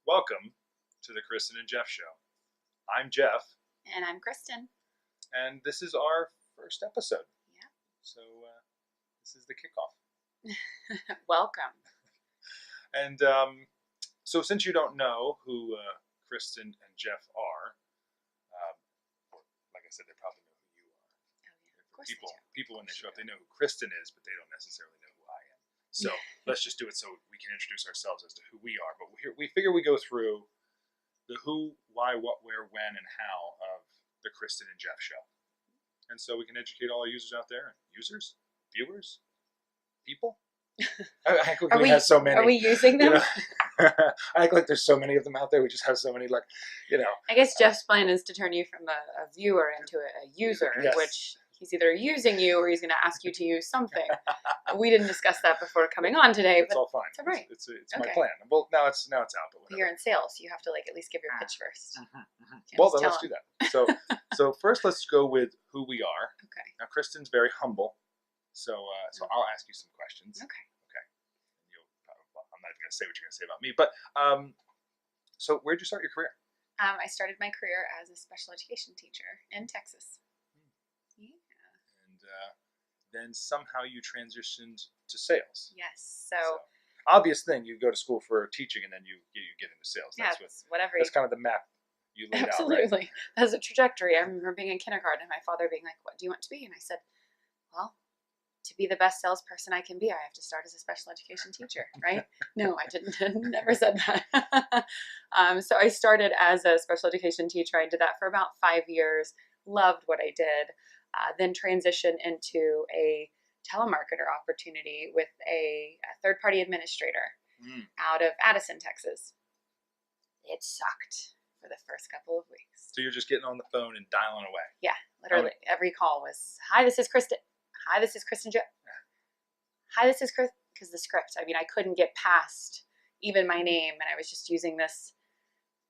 Welcome to the Cristen and Jeff Show. I'm Jeff. And I'm Cristen. And this is our first episode. Yeah. So this is the kickoff. Welcome. And so since you don't know who Cristen and Jeff are, like I said, they probably know who you are. Oh, yeah. Of course people when they show up, they know who Cristen is, but they don't necessarily know who I am. So let's just do it so we can introduce ourselves as to who we are. But we figure we go through the who, why, what, where, when, and how of the Cristen and Jeff Show. And so we can educate all our users out there. Users? Viewers? People? I act like we have so many. Are we using them? I act like there's so many of them out there. We just have so many, I guess Jeff's plan is to turn you from a viewer into a user, yes. Which he's either using you or he's going to ask you to use something. We didn't discuss that before coming on today. It's all fine. It's all right. It's my plan. Well, now it's out. But whatever. You're in sales. You have to at least give your pitch first. Well, then let's do that. So first, let's go with who we are. Okay. Now, Kristen's very humble, so I'll ask you some questions. Okay. I'm not even going to say what you're going to say about me, but so where'd you start your career? I started my career as a special education teacher in Texas. Yeah. And then somehow you transitioned to sales. Yes. So obvious thing, you go to school for teaching and then you get into sales. That's That's kind of the map you laid Absolutely. out, right? As a trajectory. I remember being in kindergarten and my father being like, "What do you want to be?" And I said, "Well, to be the best salesperson I can be, I have to start as a special education teacher," right? No, I didn't. Never said that. So I started as a special education teacher. I did that for about 5 years. Loved what I did. Then transitioned into a telemarketer opportunity with a third-party administrator out of Addison, Texas. It sucked for the first couple of weeks. So you're just getting on the phone and dialing away. Yeah, literally. Every call was, "Hi, this is Cristen. Hi, this is Cristen. Hi, this is Chris." Because the script, I couldn't get past even my name, and I was just using this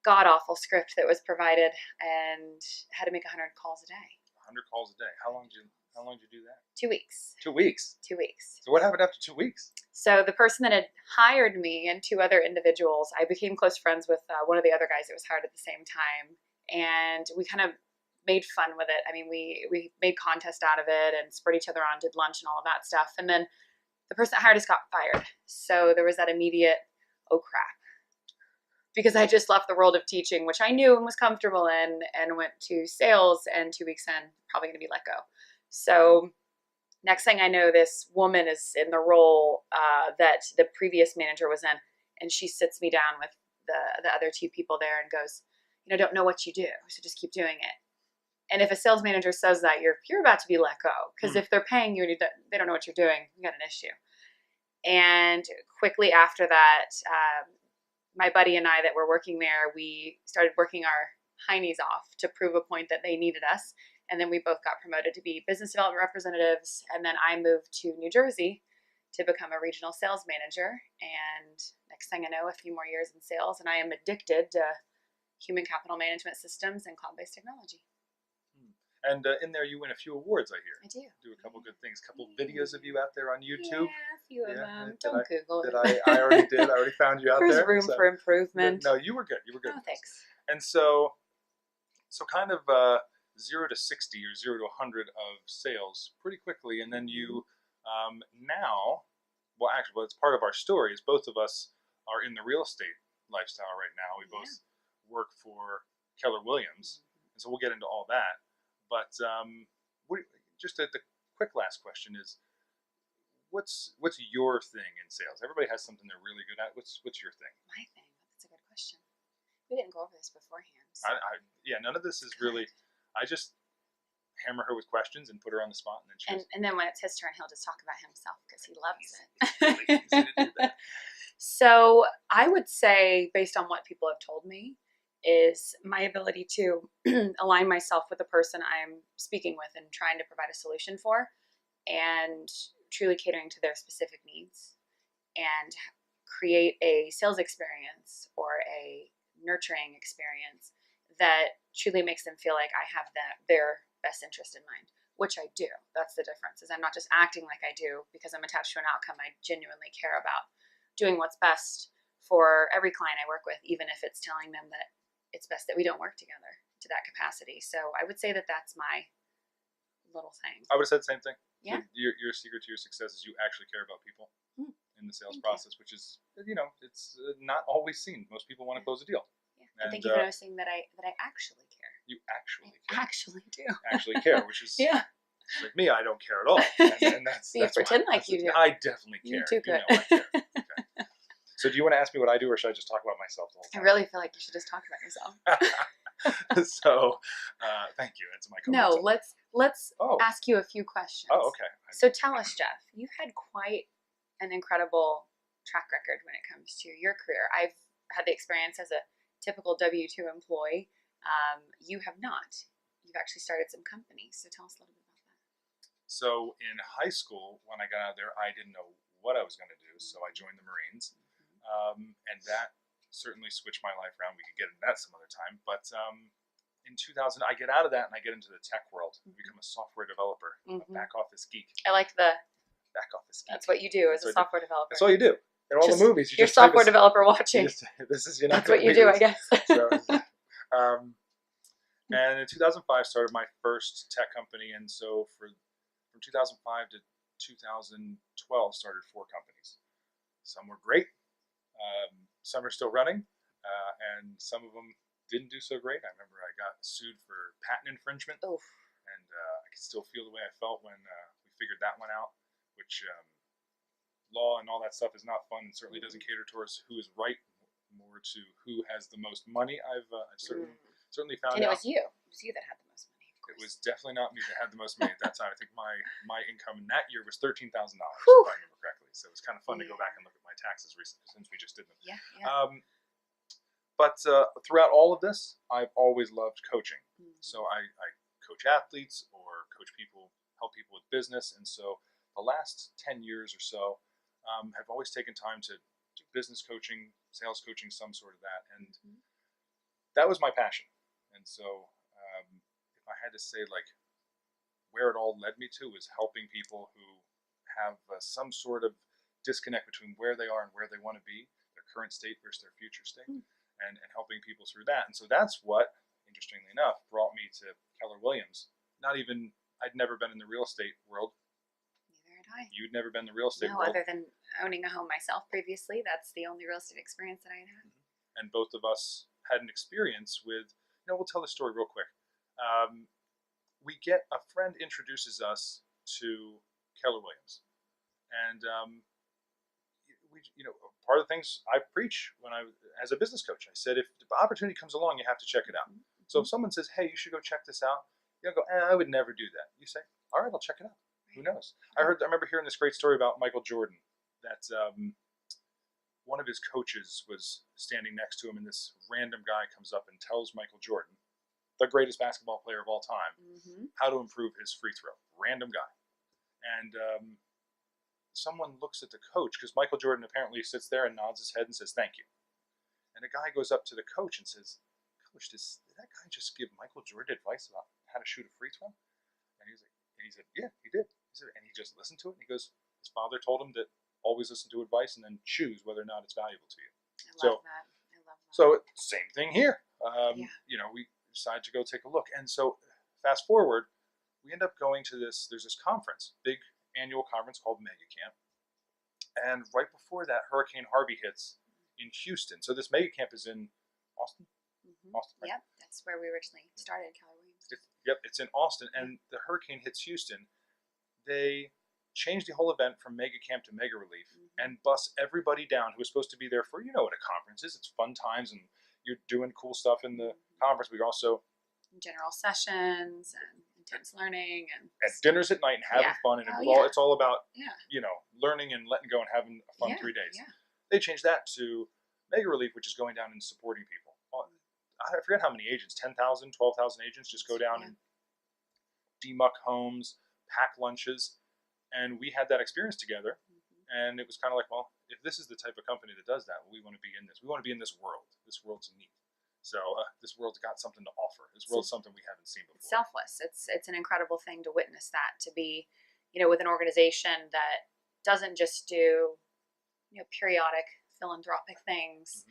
god-awful script that was provided and had to make 100 calls a day. 100 calls a day. How long did you do that? 2 weeks. 2 weeks? 2 weeks. So what happened after 2 weeks? So the person that had hired me and 2 other individuals, I became close friends with one of the other guys that was hired at the same time, and we kind of made fun with it. We made contest out of it and spurred each other on, did lunch and all of that stuff. And then the person that hired us got fired. So there was that immediate, oh crap. Because I just left the world of teaching, which I knew and was comfortable in, and went to sales, and 2 weeks in, probably going to be let go. So next thing I know, this woman is in the role that the previous manager was in, and she sits me down with the other 2 people there and goes, "I don't know what you do, so just keep doing it." And if a sales manager says that, you're about to be let go. Because if they're paying you and they don't know what you're doing, you got an issue. And quickly after that, my buddy and I that were working there, we started working our heinies off to prove a point that they needed us. And then we both got promoted to be business development representatives. And then I moved to New Jersey to become a regional sales manager. And next thing I know, a few more years in sales, and I am addicted to human capital management systems and cloud-based technology. And in there, you win a few awards, I hear. I do. Do a couple good things. A couple videos of you out there on YouTube. Yeah, a few of them. Don't Google it. I already did. I already found you out there. There's room for improvement. No, you were good. You were good. Oh, thanks. And so kind of 0 to 60 or 0 to 100 of sales pretty quickly. And then you now, it's part of our story is both of us are in the real estate lifestyle right now. We both work for Keller Williams. And so we'll get into all that. But just the quick last question is, what's your thing in sales? Everybody has something they're really good at. What's your thing? My thing? That's a good question. We didn't go over this beforehand. So. None of this is really. I just hammer her with questions and put her on the spot, and then and then when it's his turn, he'll just talk about himself because he loves it. It's really easy to do that. So I would say, based on what people have told me, is my ability to align myself with the person I'm speaking with and trying to provide a solution for, and truly catering to their specific needs, and create a sales experience or a nurturing experience that truly makes them feel like I have their best interest in mind, which I do. That's the difference, is I'm not just acting like I do because I'm attached to an outcome. I genuinely care about doing what's best for every client I work with, even if it's telling them that it's best that we don't work together to that capacity. So I would say that that's my little thing. I would have said the same thing. Yeah. Your secret to your success is you actually care about people in the sales process, which is, it's not always seen. Most people want to close a deal. Yeah. And thank you for noticing that I actually care. You actually care. Actually do. Actually care, which is yeah. like me. I don't care at all, and that's you pretend like you do. I definitely care. You do good. I care. Okay. So do you want to ask me what I do, or should I just talk about myself the whole time? I really feel like you should just talk about yourself. So, thank you. It's my No, let's ask you a few questions. Oh, okay. So tell us, Jeff, you've had quite an incredible track record when it comes to your career. I've had the experience as a typical W-2 employee. You have not. You've actually started some companies. So tell us a little bit about that. So in high school, when I got out there, I didn't know what I was going to do. So I joined the Marines. And that certainly switched my life around. We could get into that some other time. But in 2000, I get out of that and I get into the tech world. I become a software developer, a back office geek. I like the back office geek. That's what you do as a software developer. That's all you do. In all the movies, you're software developer watching. This is, you're not. That's what you do, I guess. So, and in 2005, started my first tech company, and so from 2005 to 2012, started 4 companies. Some were great. Some are still running, and some of them didn't do so great. I remember I got sued for patent infringement, and I can still feel the way I felt when we figured that one out, which law and all that stuff is not fun and certainly doesn't cater towards who is right, more to who has the most money. I've certainly found out. And it was you. It was you that had the most money, of course. It was definitely not me that had the most money at that time. I think my income in that year was $13,000, if I remember correctly. So it was kind of fun to go back and look at my taxes recently, since we just did them. Yeah. But throughout all of this, I've always loved coaching. So I coach athletes or coach people, help people with business. And so the last 10 years or so, have always taken time to do business coaching, sales coaching, some sort of that. And that was my passion. And so if I had to say like where it all led me to was helping people who have some sort of disconnect between where they are and where they want to be, their current state versus their future state, and helping people through that. And so that's what, interestingly enough, brought me to Keller Williams. I'd never been in the real estate world. Neither had I. You'd never been in the real estate world. No, other than owning a home myself previously. That's the only real estate experience that I had had. And both of us had an experience with, we'll tell the story real quick. We get a friend introduces us to Keller Williams. And part of the things I preach when as a business coach, I said, if the opportunity comes along, you have to check it out. So if someone says, hey, you should go check this out, you go, I would never do that. You say, all right, I'll check it out. Who knows? I remember hearing this great story about Michael Jordan, that one of his coaches was standing next to him, and this random guy comes up and tells Michael Jordan, the greatest basketball player of all time, how to improve his free throw. Random guy. And someone looks at the coach, because Michael Jordan apparently sits there and nods his head and says, thank you. And a guy goes up to the coach and says, Coach, did that guy just give Michael Jordan advice about how to shoot a free throw? And he said, yeah, he did. And he just listened to it. And he goes, his father told him that always listen to advice and then choose whether or not it's valuable to you. I love that. So same thing here. We decided to go take a look. And so fast forward, we end up going to there's this conference, big annual conference called Mega Camp. And right before that, Hurricane Harvey hits in Houston. So this Mega Camp is in Austin? Austin, right? Yep, that's where we originally started, Keller Williams. It's in Austin. And the hurricane hits Houston. They changed the whole event from Mega Camp to Mega Relief and bus everybody down who was supposed to be there for, what a conference is. It's fun times and you're doing cool stuff in the conference. We also... general sessions and intense learning and dinners at night and having fun. And it's all about, learning and letting go and having a fun 3 days. Yeah. They changed that to Mega Relief, which is going down and supporting people. I forget how many agents, 10,000, 12,000 agents just go down and demuck homes, pack lunches. And we had that experience together. And it was kind of like, well, if this is the type of company that does that, we want to be in this. We want to be in this world. This world's neat. So this world's got something to offer. This world's something we haven't seen before. It's selfless. It's an incredible thing to witness that, to be, with an organization that doesn't just do, periodic philanthropic things,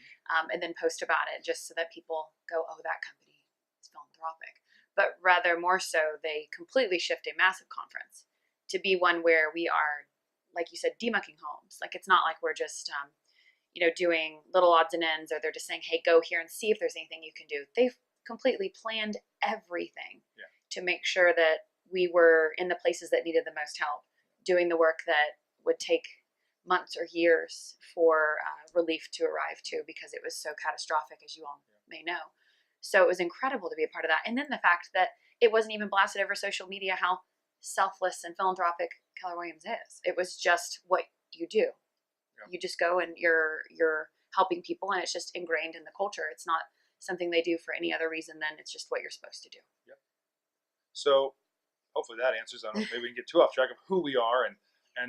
and then post about it just so that people go, oh, that company is philanthropic. But rather more so, they completely shift a massive conference to be one where we are, like you said, demucking homes. Like, it's not like we're just, doing little odds and ends, or they're just saying, hey, go here and see if there's anything you can do. They've completely planned everything to make sure that we were in the places that needed the most help, doing the work that would take months or years for relief to arrive to, because it was so catastrophic, as you all may know. So it was incredible to be a part of that. And then the fact that it wasn't even blasted over social media how selfless and philanthropic Keller Williams is. It was just what you do. You just go and you're helping people, and it's just ingrained in the culture. It's not something they do for any other reason than it's just what you're supposed to do. Yep. So hopefully that answers. I don't know, maybe we can get too off track of who we are, and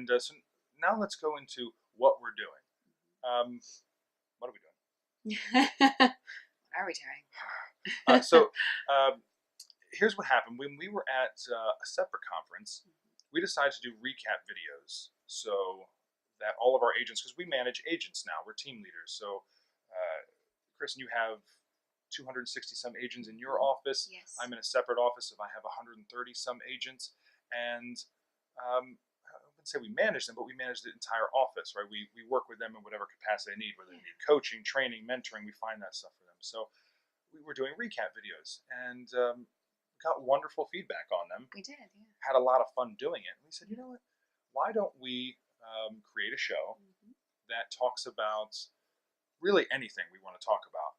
so now let's go into what we're doing. What are we doing? What are we doing? Here's what happened. When we were at a separate conference, we decided to do recap videos so that all of our agents, because we manage agents now, we're team leaders. So, Kristen, you have 260 some agents in your office. Yes. I'm in a separate office, and I have 130 some agents. And I wouldn't say we manage them, but we manage the entire office, right? We work with them in whatever capacity they need, whether they need coaching, training, mentoring. We find that stuff for them. So we were doing recap videos, and got wonderful feedback on them. We did, yeah. Had a lot of fun doing it. And we said, you know what? Why don't we create a show that talks about really anything we want to talk about?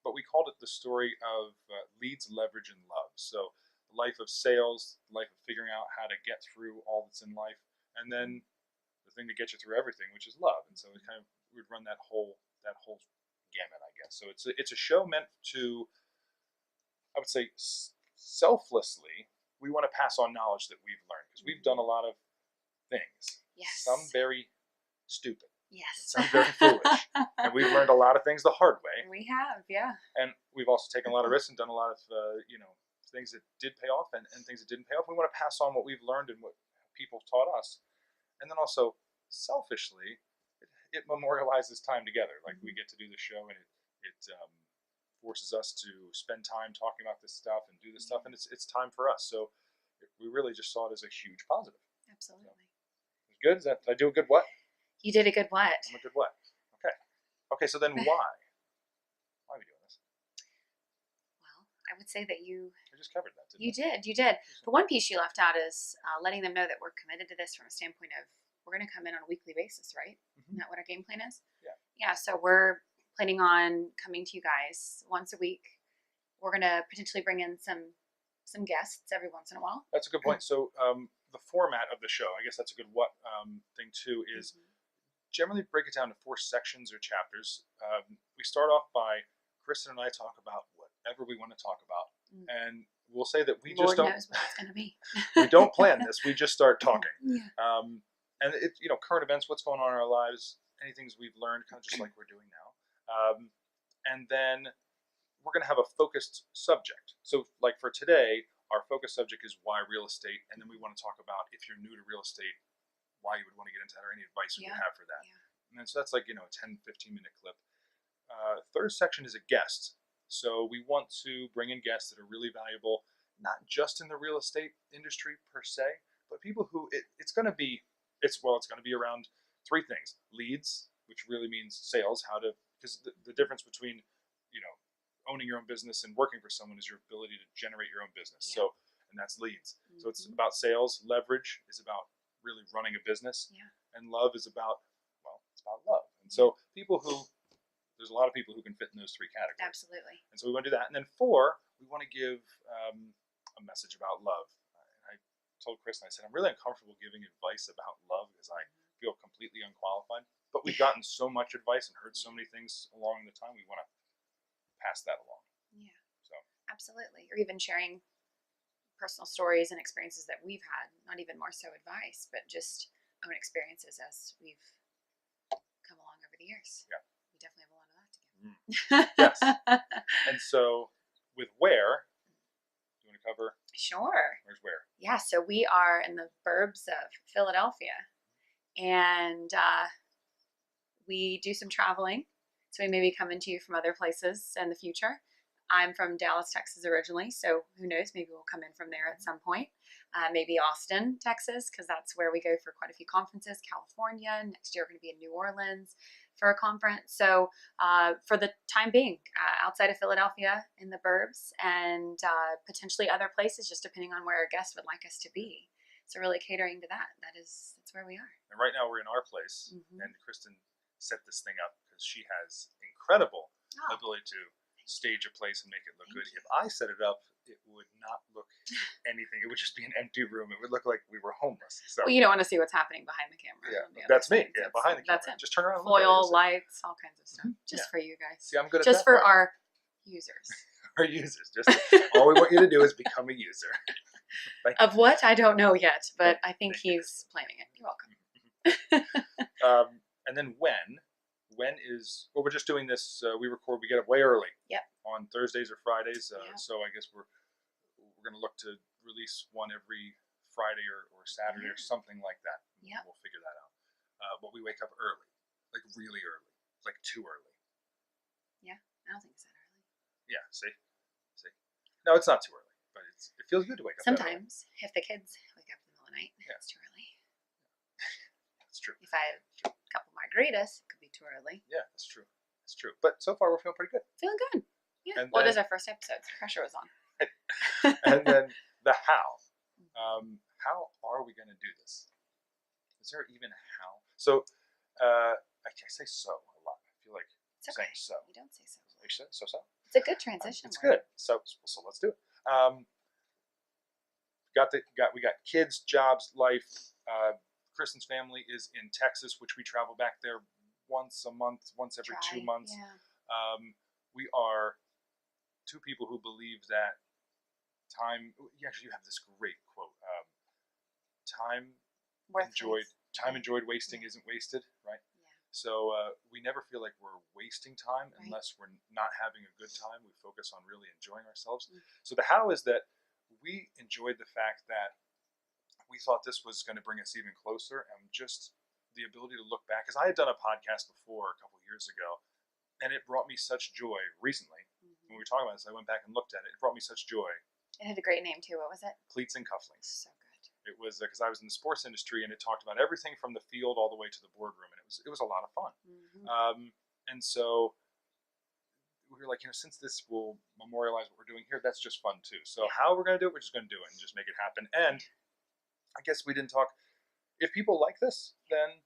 But we called it the story of leads, leverage, and love. So the life of sales, the life of figuring out how to get through all that's in life, and then the thing to get you through everything, which is love. And so we would run that whole gamut, I guess. So it's a show meant to, I would say, selflessly, we want to pass on knowledge that we've learned, because we've done a lot of things. Yes. Some very stupid. Yes. Some very foolish. And we've learned a lot of things the hard way. We have, yeah. And we've also taken a lot of risks and done a lot of, things that did pay off and things that didn't pay off. We want to pass on what we've learned and what people taught us. And then also, selfishly, it memorializes time together. Like, we get to do the show, and it forces us to spend time talking about this stuff and do this stuff, and it's time for us. So we really just saw it as a huge positive. Absolutely. So, good? Did I do a good what? You did a good what? I'm a good what? Okay, so then why? Why are we doing this? Well, I would say that I just covered that, didn't I? You did. The one piece you left out is letting them know that we're committed to this from a standpoint of we're going to come in on a weekly basis, right? Isn't that what our game plan is? Yeah. Yeah, so we're planning on coming to you guys once a week. We're going to potentially bring in some guests every once in a while. That's a good point. So the format of the show, I guess that's a good what thing too, is generally break it down to 4 sections or chapters. We start off by Kristen and I talk about whatever we want to talk about. And we'll say that we Lord just don't knows what it's going to be. we don't plan this. We just start talking. Yeah. And it's, current events, what's going on in our lives, any things we've learned, kind of just like we're doing now. And then we're going to have a focused subject. So like for today, our focus subject is why real estate. And then we want to talk about, if you're new to real estate, why you would want to get into that, or any advice you would have for that. Yeah. And then, so that's like, a 10, 15-minute clip. Third section is a guest. So we want to bring in guests that are really valuable, not just in the real estate industry per se, but people who it's going to be around 3 things: leads, which really means sales, because the difference between, owning your own business and working for someone is your ability to generate your own business. Yeah. So, and that's leads. So it's about sales. Leverage is about really running a business. Yeah. And love is about love. And so there's a lot of people who can fit in those 3 categories. Absolutely. And so we want to do that. And then 4, we want to give a message about love. I told Kristen, I said, I'm really uncomfortable giving advice about love because I feel completely unqualified. But we've gotten so much advice and heard so many things along the time, we want to pass that along. Yeah. So absolutely. Or even sharing personal stories and experiences that we've had, not even more so advice, but just own experiences as we've come along over the years. Yeah. We definitely have a lot of that together. Yes. And so with where, do you want to cover? Sure. Where's where? Yeah, so we are in the burbs of Philadelphia, and we do some traveling. So we may be coming to you from other places in the future. I'm from Dallas, Texas originally, so who knows? Maybe we'll come in from there at some point. Maybe Austin, Texas, because that's where we go for quite a few conferences. California. Next year, we're going to be in New Orleans for a conference. So for the time being, outside of Philadelphia in the burbs, and potentially other places, just depending on where our guests would like us to be. So really catering to that. That's where we are. And right now we're in our place, Mm-hmm. and Cristen set this thing up because she has incredible ability to stage a place and make it look good. If I set it up, it would not look anything. It would just be an empty room. It would look like we were homeless. So well, you don't want to see what's happening behind the camera. yeah, that's me. Yeah, behind the camera. That's him. Just turn around. And Foil, lights, all kinds of stuff. Just Yeah. for you guys. See, I'm good at just that for part. our users. Our users. Just all we want you to do is become a user. Of what? I don't know yet, but I think he's planning it. You're welcome. And then when is, well, we're just doing this, we get up way early. Yep. On Thursdays or Fridays. Yep. So I guess we're going to look to release one every Friday or Saturday or something like that. Yep. We'll figure that out. But we wake up early, like really early, like too early. Yeah, I don't think it's that early. Yeah, see? No, it's not too early, but it feels good to wake up that early. Sometimes, if the kids wake up in the middle of the night, it's too early. That's true. If I have a couple margaritas, it could be too early. Yeah, that's true. That's true. But so far, we're feeling pretty good. Feeling good. Yeah. And Well, then- it is our first episode. So pressure was on. And then the how. How are we going to do this? Is there even a how? So, I say so a lot. I feel like It's okay. saying so. You don't say so. You say so. It's a good transition. It's word. good. So let's do it. We got kids, jobs, life. Kristen's family is in Texas, which we travel back there once a month, once every 2 months. Yeah. We are two people who believe that time. Actually, you have this great quote. Time enjoyed wasting isn't wasted, right? Yeah. So we never feel like we're wasting time unless we're not having a good time. We focus on really enjoying ourselves. So the how is that we enjoyed the fact that we thought this was going to bring us even closer, and just the ability to look back. Because I had done a podcast before a couple years ago, and it brought me such joy recently. When we were talking about this, I went back and looked at it. It brought me such joy. It had a great name too. What was it? Cleats and Cufflinks. So good. It was because I was in the sports industry, and it talked about everything from the field all the way to the boardroom, and it was a lot of fun. Mm-hmm. And so we were like, since this will memorialize what we're doing here, that's just fun too. So how we're going to do it, we're just going to do it and just make it happen. And I guess we didn't talk. If people like this, then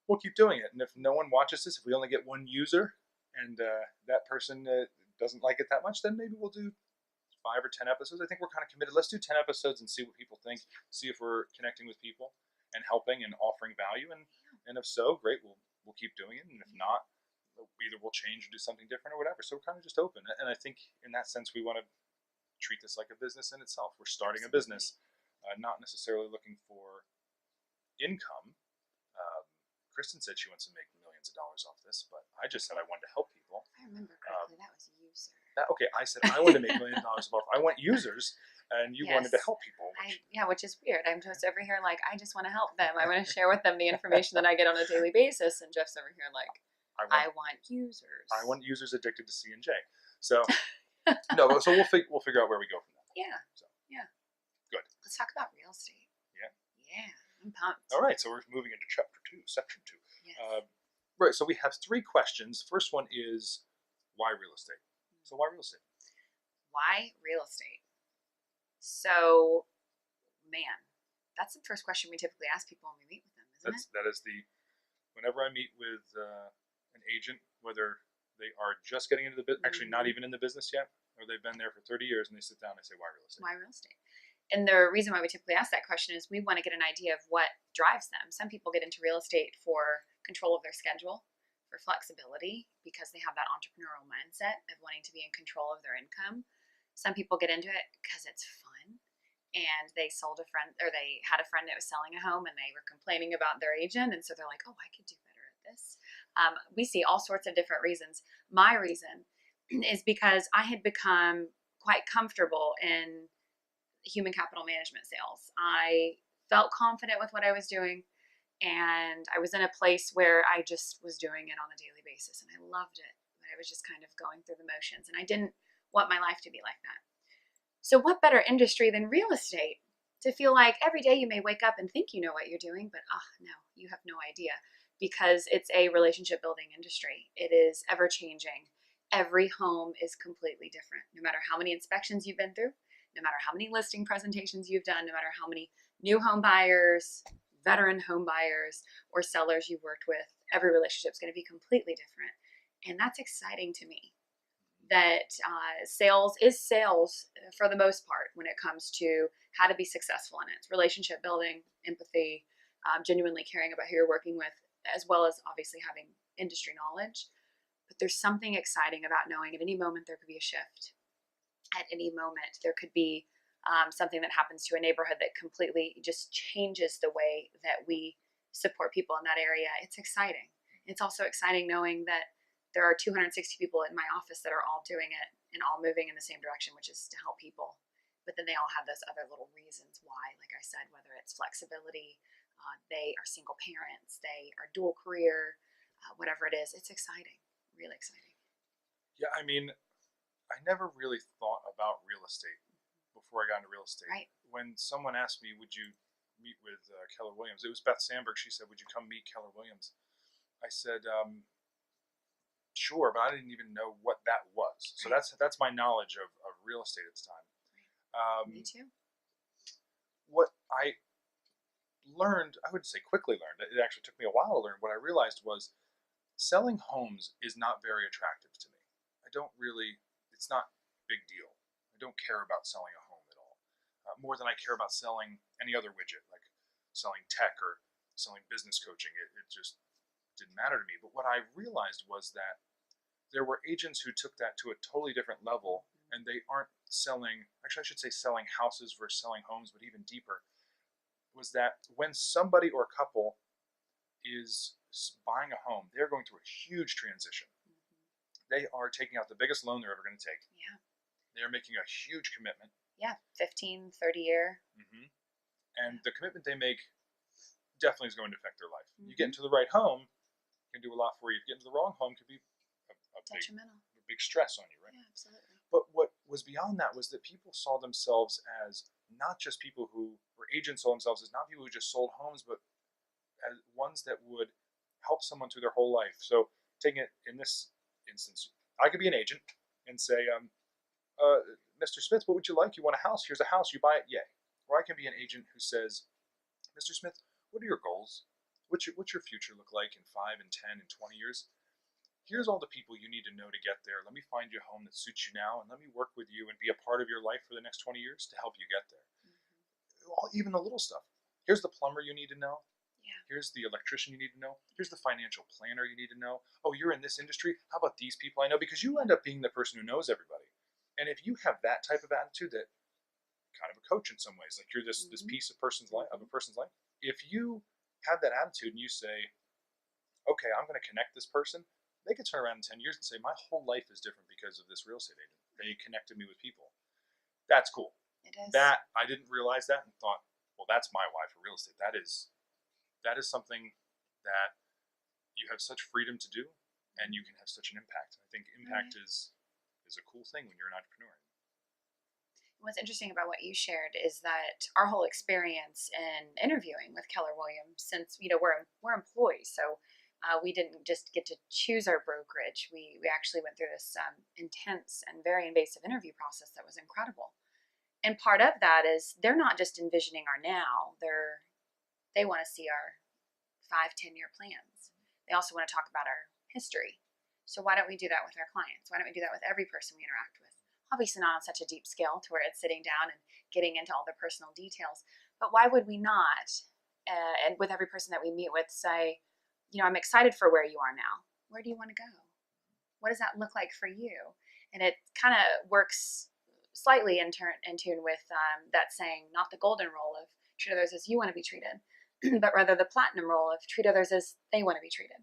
we'll keep doing it. And if no one watches this, if we only get one user, and that person doesn't like it that much, then maybe we'll do 5 or 10 episodes. I think we're kind of committed. Let's do 10 episodes and see what people think. See if we're connecting with people and helping and offering value. And if so, great. We'll keep doing it. And if not, either we'll change or do something different or whatever. So we're kind of just open. And I think in that sense, we want to treat this like a business in itself. We're starting a business, not necessarily looking for income. Kristen said she wants to make millions of dollars off this, but I just said I wanted to help people. I remember correctly. That was you, sir. Okay, I said I wanted to make millions of dollars off. I want users, and you wanted to help people. Which is weird. I'm just over here like, I just want to help them. I want to share with them the information that I get on a daily basis, and Jeff's over here like, I want users. I want users addicted to C&J. So no, so we'll figure out where we go from there. Yeah. So Good. Let's talk about real estate. Yeah. I'm pumped. All right, so we're moving into chapter 2, section 2. Yes. Right, so we have 3 questions. First one is, why real estate? So why real estate? Why real estate? So, man, that's the first question we typically ask people when we meet with them, isn't it? That is whenever I meet with an agent, whether they are just getting into the business, actually not even in the business yet, or they've been there for 30 years, and they sit down and say, why real estate? Why real estate? And the reason why we typically ask that question is we want to get an idea of what drives them. Some people get into real estate for control of their schedule, for flexibility, because they have that entrepreneurial mindset of wanting to be in control of their income. Some people get into it because it's fun, and they sold a friend, or they had a friend that was selling a home, and they were complaining about their agent, and so they're like, oh, I could do better at this. We see all sorts of different reasons. My reason is because I had become quite comfortable in human capital management sales. I felt confident with what I was doing, And I was in a place where I just was doing it on a daily basis and I loved it. But I was just kind of going through the motions and I didn't want my life to be like that. So what better industry than real estate? To feel like every day you may wake up and think you know what you're doing, but no, you have no idea, because it's a relationship building industry. It is ever changing. Every home is completely different. No matter how many inspections you've been through, no matter how many listing presentations you've done, no matter how many new home buyers, veteran home buyers, or sellers you've worked with, every relationship is going to be completely different. And that's exciting to me, that sales is sales for the most part when it comes to how to be successful in it. It's relationship building, empathy, genuinely caring about who you're working with, as well as obviously having industry knowledge. But there's something exciting about knowing at any moment there could be a shift. At any moment there could be something that happens to a neighborhood that completely just changes the way that we support people in that area. It's exciting. It's also exciting knowing that there are 260 people in my office that are all doing it and all moving in the same direction, which is to help people. But then they all have those other little reasons why, like I said, whether it's flexibility, they are single parents, they are dual career, whatever it is, it's exciting, really exciting. Yeah, I mean, I never really thought about real estate before I got into real estate. Right. When someone asked me, would you meet with Keller Williams? It was Beth Sandberg. She said, would you come meet Keller Williams? I said, sure, but I didn't even know what that was. So that's my knowledge of real estate at the time. Me too. What I learned, I would say quickly learned, it actually took me a while to learn, what I realized was selling homes is not very attractive to me. It's not a big deal. I don't care about selling a home at all. More than I care about selling any other widget, like selling tech or selling business coaching. It just didn't matter to me. But what I realized was that there were agents who took that to a totally different level, and they aren't selling, actually I should say selling houses versus selling homes, but even deeper, was that when somebody or a couple is buying a home, they're going through a huge transition. They are taking out the biggest loan they're ever going to take. Yeah. They're making a huge commitment. Yeah, 15, 30 year. Mm-hmm. And the commitment they make definitely is going to affect their life. You get into the right home, can do a lot for you. If you get into the wrong home, it could be a big stress on you, right? Yeah, absolutely. But what was beyond that was that people saw themselves as not just people who, or agents saw themselves as not people who just sold homes, but as ones that would help someone through their whole life. So taking it in this instance, I could be an agent and say, Mr. Smith, what would you like? You want a house? Here's a house. You buy it? Yay. Or I can be an agent who says, Mr. Smith, what are your goals? What's your future look like in 5 and 10 and 20 years? Here's all the people you need to know to get there. Let me find you a home that suits you now, and let me work with you and be a part of your life for the next 20 years to help you get there. Even the little stuff. Here's the plumber you need to know. Yeah. Here's the electrician you need to know. Here's the financial planner you need to know. Oh, you're in this industry? How about these people I know? Because you end up being the person who knows everybody. And if you have that type of attitude, that kind of a coach in some ways, like you're this piece of a person's life. If you have that attitude and you say, okay, I'm going to connect this person, they could turn around in 10 years and say, my whole life is different because of this real estate agent. They connected me with people. That's cool. It is. That, I didn't realize that and thought, well, that's my why for real estate. That is something that you have such freedom to do, and you can have such an impact. I think impact is a cool thing when you're an entrepreneur. What's interesting about what you shared is that our whole experience in interviewing with Keller Williams, since we're employees, so we didn't just get to choose our brokerage. We actually went through this intense and very invasive interview process that was incredible. And part of that is they're not just envisioning our now. They want to see our 5-10 year plans. They also want to talk about our history. So why don't we do that with our clients? Why don't we do that with every person we interact with? Obviously not on such a deep scale to where it's sitting down and getting into all the personal details. But why would we not, and with every person that we meet with, say, I'm excited for where you are now. Where do you want to go? What does that look like for you? And it kind of works slightly in tune with that saying, not the golden rule of treat others as you want to be treated, but rather the platinum rule of treat others as they want to be treated.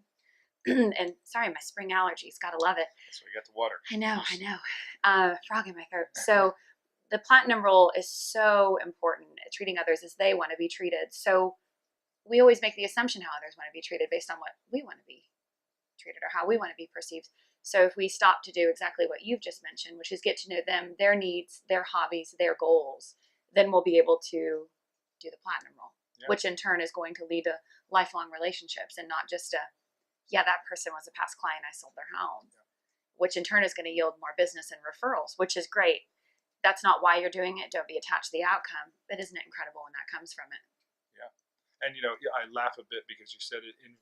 And sorry, my spring allergies, gotta love it. So you got the water. I know. Frog in my throat. So the platinum rule is so important, treating others as they want to be treated. So we always make the assumption how others want to be treated based on what we want to be treated or how we want to be perceived. So if we stop to do exactly what you've just mentioned, which is get to know them, their needs, their hobbies, their goals, then we'll be able to do the platinum role, which in turn is going to lead to lifelong relationships and not just that person was a past client, I sold their home, which in turn is going to yield more business and referrals, which is great. That's not why you're doing it. Don't be attached to the outcome. But isn't it incredible when that comes from it? Yeah. And, I laugh a bit because you said it an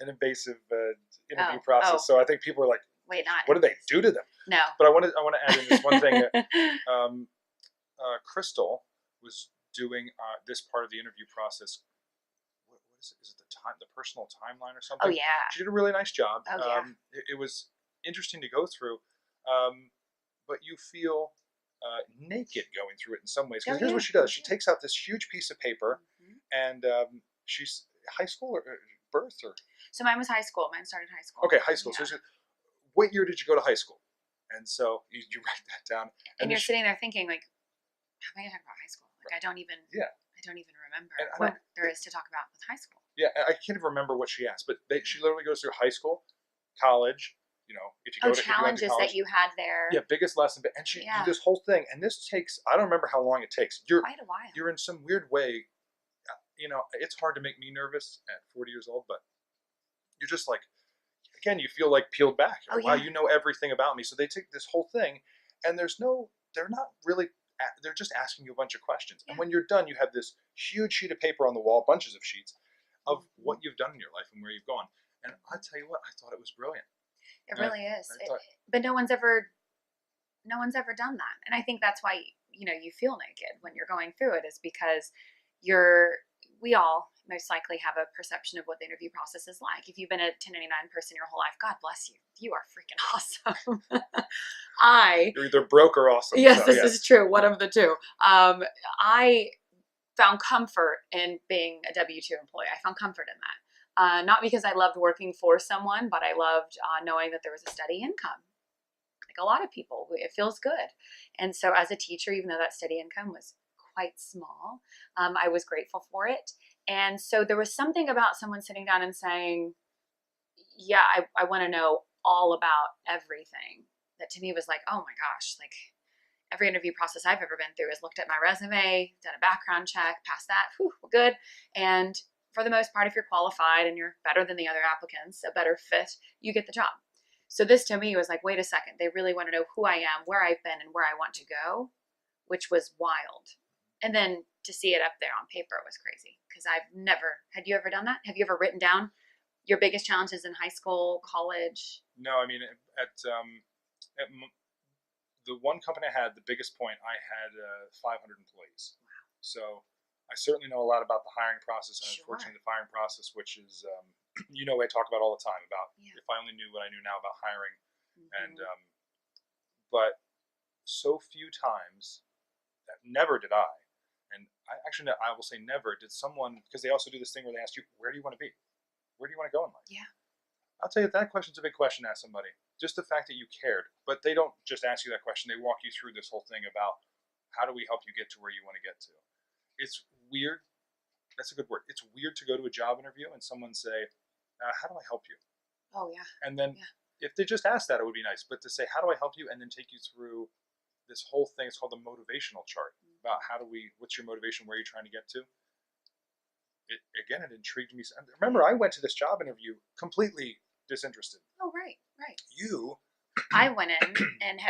invasive interview process. So I think people are like, wait, not what do they do to them? No. But I want to add in this one thing. Crystal was doing this part of the interview process. What is it? Is it the personal timeline or something? Oh, yeah. She did a really nice job. Oh, yeah. It was interesting to go through. But you feel naked going through it in some ways. Because here's what she does. She takes out this huge piece of paper, and she's high school or birth or? So mine was high school. Mine started high school. Okay, high school. Yeah. So what year did you go to high school? And so you write that down. And you're sitting there thinking, like, how am I going to talk about high school? Like, I don't even remember what there is to talk about with high school. Yeah, I can't even remember what she asked, but she literally goes through high school, college, if you go to challenges college, that you had there. Yeah, biggest lesson. And she did this whole thing, and this takes, I don't remember how long it takes. Quite a while. You're in some weird way, it's hard to make me nervous at 40 years old, but you're just like, again, you feel like peeled back. Wow, you know everything about me. So they take this whole thing, and they're just asking you a bunch of questions. And when you're done, you have this huge sheet of paper on the wall, bunches of sheets of what you've done in your life and where you've gone. And I tell you what, I thought it was brilliant. It really is. But no one's ever done that. And I think that's why, you feel naked when you're going through it, is because we all most likely have a perception of what the interview process is like. If you've been a 1099 person your whole life, God bless you. You are freaking awesome. You're either broke or awesome. Yes, this is true. One of the two. I found comfort in being a W-2 employee. I found comfort in that. Not because I loved working for someone, but I loved knowing that there was a steady income. Like a lot of people, it feels good. And so as a teacher, even though that steady income was quite small, I was grateful for it. And so there was something about someone sitting down and saying, yeah, I want to know all about everything. That to me was like, oh my gosh, like every interview process I've ever been through is looked at my resume, done a background check, passed that, whew, we're good. And for the most part, if you're qualified and you're better than the other applicants, a better fit, you get the job. So this to me was like, wait a second, they really want to know who I am, where I've been, and where I want to go, which was wild. And then to see it up there on paper was crazy, because had you ever done that? Have you ever written down your biggest challenges in high school, college? No, I mean, at the one company I had, the biggest point, I had 500 employees. Wow. So I certainly know a lot about the hiring process, and unfortunately the firing process, which is, I talk about all the time about if I only knew what I knew now about hiring. And, but so few times, never did I, and I will say never did someone, because they also do this thing where they ask you, where do you want to be? Where do you want to go in life? Yeah. I'll tell you, that question's a big question to ask somebody. Just the fact that you cared. But they don't just ask you that question. They walk you through this whole thing about how do we help you get to where you want to get to. It's weird. That's a good word. It's weird to go to a job interview and someone say, how do I help you? Oh, yeah. And then if they just ask that, it would be nice. But to say, how do I help you? And then take you through this whole thing. It's called the motivational chart. About what's your motivation? Where are you trying to get to? It intrigued me. Remember, I went to this job interview completely disinterested. Oh, right. I went in and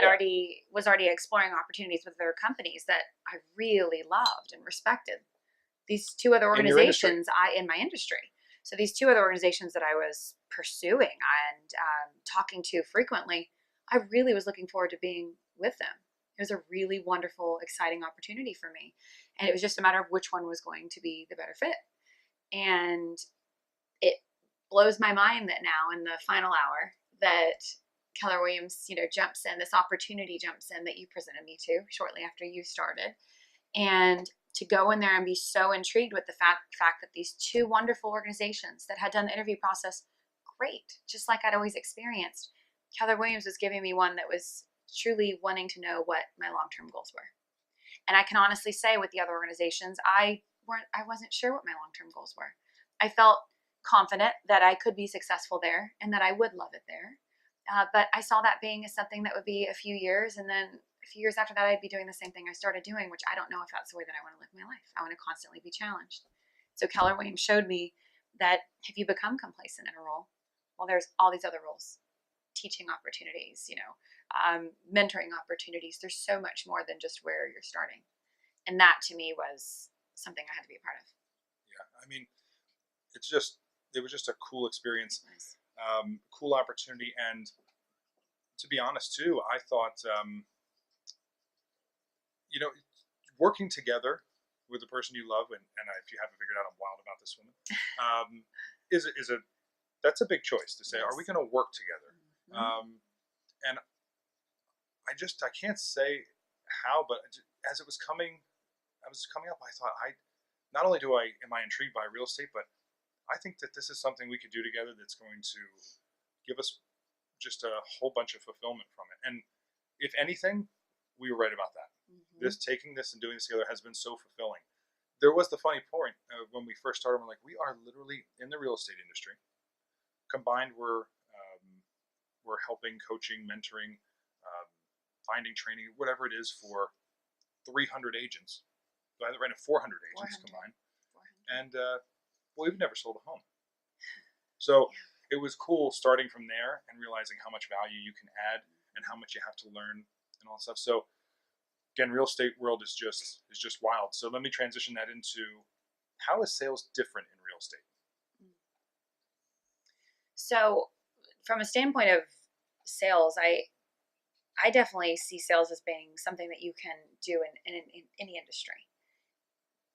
was already exploring opportunities with other companies that I really loved and respected. These two other organizations in my industry. So these two other organizations that I was pursuing and talking to frequently, I really was looking forward to being with them. It was a really wonderful, exciting opportunity for me. And it was just a matter of which one was going to be the better fit. And it blows my mind that now in the final hour that Keller Williams, jumps in, this opportunity jumps in that you presented me to shortly after you started. And to go in there and be so intrigued with the fact that these two wonderful organizations that had done the interview process great, just like I'd always experienced, Keller Williams was giving me one that was truly wanting to know what my long-term goals were. And I can honestly say with the other organizations, I I wasn't sure what my long-term goals were. I felt confident that I could be successful there and that I would love it there. But I saw that being as something that would be a few years, and then a few years after that, I'd be doing the same thing I started doing, which I don't know if that's the way that I want to live my life. I want to constantly be challenged. So Keller Williams showed me that if you become complacent in a role, well, there's all these other roles, teaching opportunities, mentoring opportunities. There's so much more than just where you're starting. And that to me was something I had to be a part of. Yeah, I mean, it was just a cool experience, Nice. cool opportunity, and to be honest too, I thought, working together with the person you love, and if you haven't figured out, I'm wild about this woman, that's a big choice to say, Yes. are we going to work together? Mm-hmm. And I can't say how, but as I was coming up, I thought, not only am I intrigued by real estate, but I think that this is something we could do together that's going to give us just a whole bunch of fulfillment from it. And if anything, we were right about that. Mm-hmm. Taking this and doing this together has been so fulfilling. There was the funny point when we first started, we're like, we are literally in the real estate industry. Combined, we're helping, coaching, mentoring, finding training, whatever it is for 300 agents. Right now, 400 agents combined. 400. And we've never sold a home. So it was cool starting from there and realizing how much value you can add and how much you have to learn and all that stuff. So again, real estate world is just wild. So let me transition that into, how is sales different in real estate? So from a standpoint of sales, I definitely see sales as being something that you can do in any industry.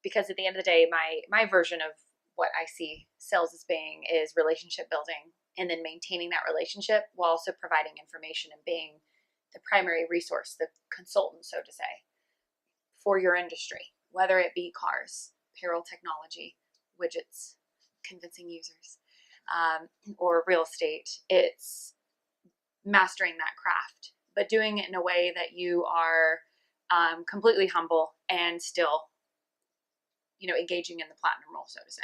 Because at the end of the day, my version of what I see sales as being is relationship building, and then maintaining that relationship while also providing information and being the primary resource, the consultant, so to say, for your industry, whether it be cars, payroll technology, widgets, convincing users, or real estate. It's mastering that craft, but doing it in a way that you are completely humble and still, engaging in the platinum role, so to say.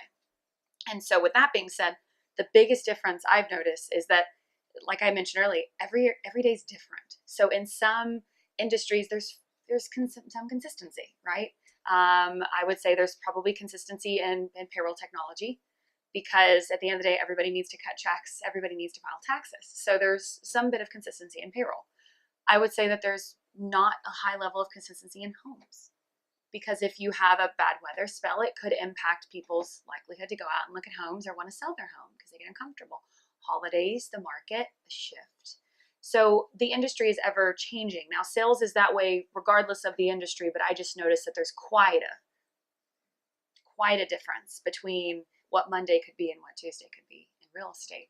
And so with that being said, the biggest difference I've noticed is that, like I mentioned earlier, every day is different. So in some industries, there's some consistency, right? I would say there's probably consistency in payroll technology, because at the end of the day, everybody needs to cut checks. Everybody needs to file taxes. So there's some bit of consistency in payroll. I would say that there's not a high level of consistency in homes, because if you have a bad weather spell, it could impact people's likelihood to go out and look at homes or want to sell their home because they get uncomfortable. Holidays, the market, the shift. So the industry is ever changing. Now, sales is that way regardless of the industry, but I just noticed that there's quite a difference between what Monday could be and what Tuesday could be in real estate.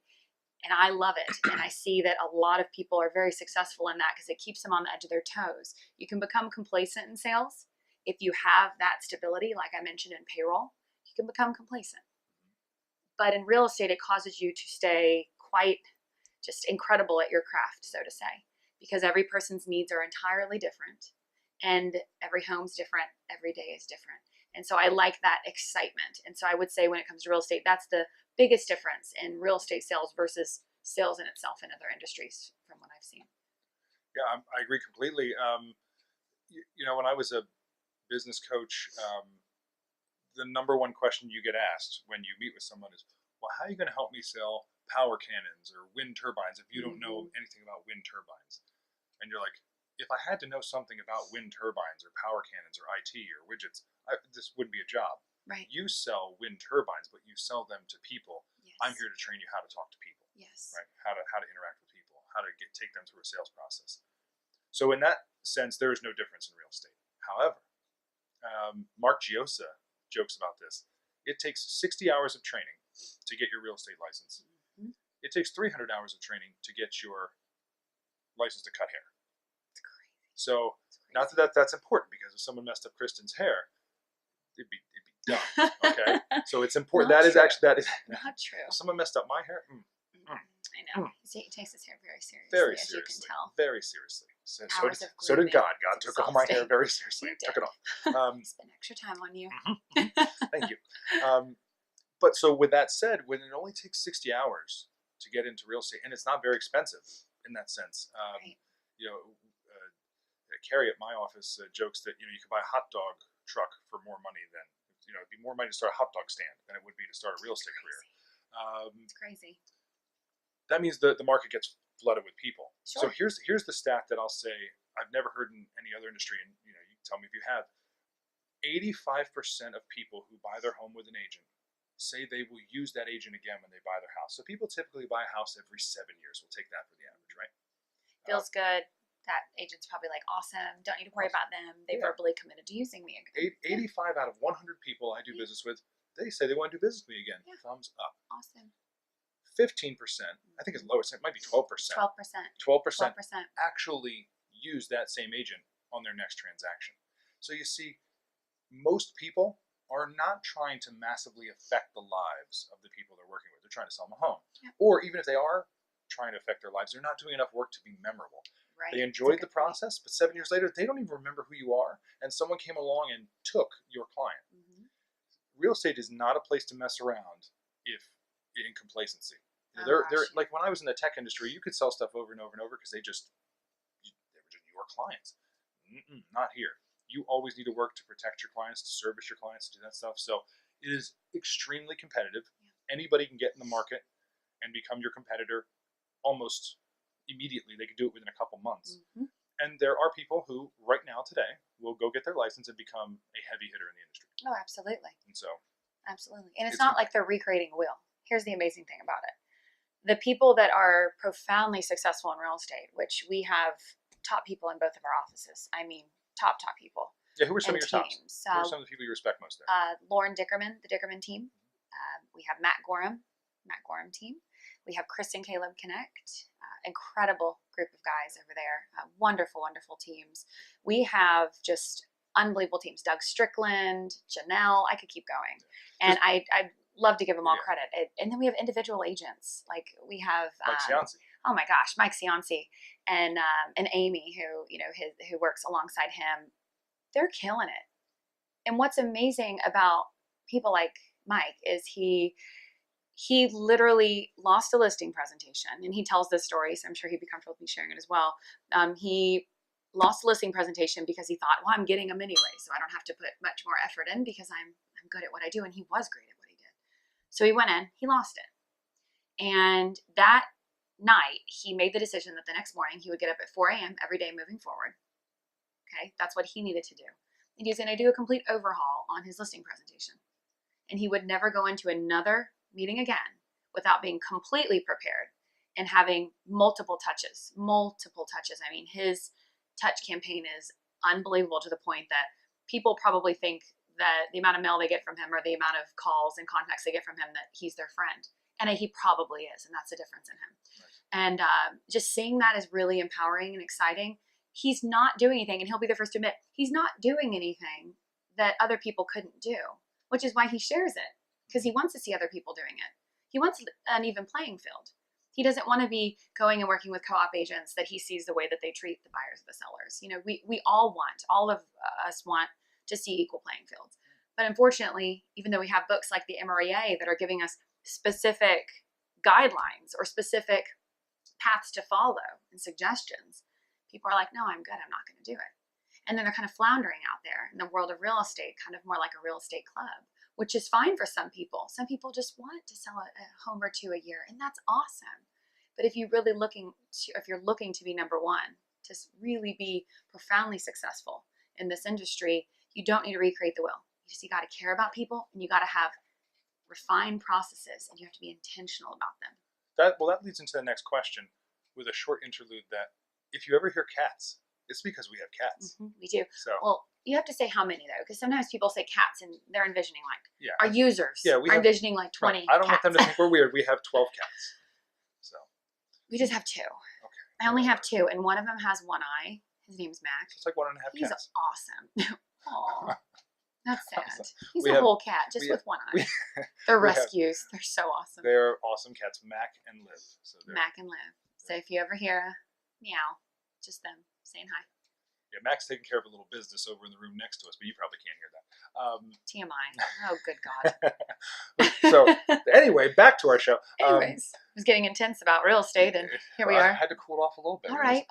And I love it. And I see that a lot of people are very successful in that because it keeps them on the edge of their toes. You can become complacent in sales. If you have that stability, like I mentioned in payroll, you can become complacent. But in real estate, it causes you to stay quite just incredible at your craft, so to say, because every person's needs are entirely different, and every home's different, every day is different. And so I like that excitement. And so I would say when it comes to real estate, that's the biggest difference in real estate sales versus sales in itself in other industries from what I've seen. Yeah, I agree completely. When I was a business coach, the number one question you get asked when you meet with someone is, well, how are you going to help me sell power cannons or wind turbines if you don't know anything about wind turbines? And you're like, if I had to know something about wind turbines or power cannons or IT or widgets, this wouldn't be a job. Right. You sell wind turbines, but you sell them to people. Yes. I'm here to train you how to talk to people. Yes. Right. How to interact with people, how to take them through a sales process. So in that sense, there is no difference in real estate. However, Mark Giosa jokes about this. It takes 60 hours of training to get your real estate license. Mm-hmm. It takes 300 hours of training to get your license to cut hair. It's crazy. So not that's important, because if someone messed up Kristen's hair, it'd be dumb. Okay, so it's important. That is not true. If someone messed up my hair. I know. He takes his hair very seriously, very as seriously, you can tell. Very seriously. So Hours did, of so did grooming. God. God It's took all my hair exhausting. very seriously He and took did. it off. Spend extra time on you. Thank you. But so with that said, when it only takes 60 hours to get into real estate, and it's not very expensive in that sense, Right. you know, Carrie at my office jokes that you could buy a hot dog truck for more money than it'd be more money to start a hot dog stand than it would be to start a real estate career. It's crazy. That means the market gets flooded with people. Sure. So here's the stat that I'll say I've never heard in any other industry, and you can tell me if you have. 85% of people who buy their home with an agent say they will use that agent again when they buy their house. So people typically buy a house every 7 years. We'll take that for the average, right? Feels good. That agent's probably like, awesome. Don't need to worry about them. They verbally committed to using me again. 85 out of 100 people I do business with, they say they want to do business with me again. Yeah. Thumbs up. Awesome. 15%, I think it's lowest, it might be 12%. 12%. 12% actually use that same agent on their next transaction. So you see, most people are not trying to massively affect the lives of the people they're working with. They're trying to sell them a home. Yeah. Or even if they are trying to affect their lives, they're not doing enough work to be memorable. Right. They enjoyed the process, but 7 years later, they don't even remember who you are, and someone came along and took your client. Mm-hmm. Real estate is not a place to mess around if in complacency. They're like when I was in the tech industry, you could sell stuff over and over and over because they were just your clients. Not here. You always need to work to protect your clients, to service your clients, to do that stuff. So it is extremely competitive. Yeah. Anybody can get in the market and become your competitor almost immediately. They can do it within a couple months. Mm-hmm. And there are people who, right now, today, will go get their license and become a heavy hitter in the industry. Oh, absolutely. And so, absolutely. And it's not like they're recreating a wheel. Here's the amazing thing about it. The people that are profoundly successful in real estate, which we have top people in both of our offices. I mean, top people. Yeah, who are some of your tops? Who are some of the people you respect most there? Lauren Dickerman, the Dickerman team. We have Matt Gorham team. We have Cristen and Caleb Connect. Incredible group of guys over there. Wonderful, wonderful teams. We have just unbelievable teams. Doug Strickland, Janelle. I could keep going. And I'd love to give them all credit. And then we have individual agents. Like we have Mike Cianci. Oh my gosh, Mike Cianci and Amy, who works alongside him. They're killing it. And what's amazing about people like Mike is he literally lost a listing presentation, and he tells this story, so I'm sure he'd be comfortable with me sharing it as well. He lost a listing presentation because he thought, well, I'm getting them anyway, so I don't have to put much more effort in because I'm good at what I do, and he was great at what he did. So he went in, he lost it. And that night, he made the decision that the next morning he would get up at 4 a.m. every day moving forward. Okay, that's what he needed to do. And he was going to do a complete overhaul on his listing presentation. And he would never go into another meeting again without being completely prepared and having multiple touches. I mean, his touch campaign is unbelievable to the point that people probably think that the amount of mail they get from him or the amount of calls and contacts they get from him that he's their friend. And he probably is, and that's the difference in him. Right. And just seeing that is really empowering and exciting. He's not doing anything, and he'll be the first to admit, he's not doing anything that other people couldn't do, which is why he shares it, because he wants to see other people doing it. He wants an even playing field. He doesn't want to be going and working with co-op agents that he sees the way that they treat the buyers or the sellers. We all of us want to see equal playing fields. But unfortunately, even though we have books like the MREA that are giving us specific guidelines or specific paths to follow and suggestions, people are like, no, I'm good. I'm not going to do it. And then they're kind of floundering out there in the world of real estate, kind of more like a real estate club, which is fine for some people. Some people just want to sell a home or two a year, and that's awesome. But if you're looking to be number one, to really be profoundly successful in this industry, you don't need to recreate the wheel. You got to care about people, and you got to have refined processes, and you have to be intentional about them. That leads into the next question with a short interlude that if you ever hear cats, it's because we have cats. Mm-hmm, we do. So, well, you have to say how many, though, because sometimes people say cats, and they're envisioning our users are envisioning 20 right. I don't cats. want them to think we're weird. We have 12 cats. So we just have 2. Okay. I only have 2, and one of them has one eye. His name's Mac. It's like 1.5 cats. He's awesome. Aw. That's sad. He's a whole cat, just with one eye. They're rescues. They're so awesome. They're awesome cats, Mac and Liv. Mac and Liv. So if you ever hear a meow, just them saying hi. Yeah, Mac's taking care of a little business over in the room next to us, but you probably can't hear that. TMI. Oh, good God. So anyway, back to our show. Anyways, it was getting intense about real estate, and here we are. I had to cool off a little bit. All right.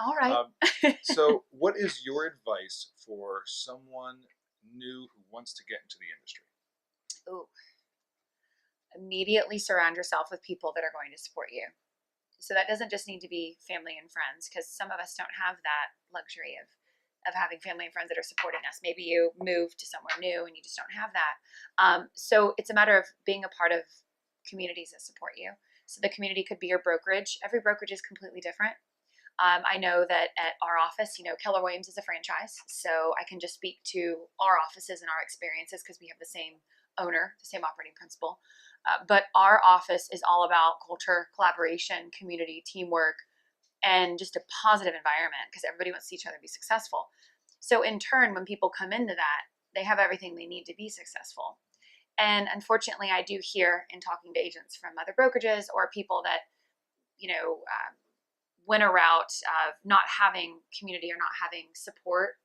So what is your advice for someone new who wants to get into the industry? Ooh. Immediately surround yourself with people that are going to support you. So that doesn't just need to be family and friends, because some of us don't have that luxury of having family and friends that are supporting us. Maybe you moved to somewhere new and you just don't have that. So it's a matter of being a part of communities that support you. So the community could be your brokerage. Every brokerage is completely different. I know that at our office, Keller Williams is a franchise, so I can just speak to our offices and our experiences because we have the same owner, the same operating principle. But our office is all about culture, collaboration, community, teamwork, and just a positive environment because everybody wants to see each other be successful. So in turn, when people come into that, they have everything they need to be successful. And unfortunately, I do hear in talking to agents from other brokerages or people that, went a route of not having community or not having support,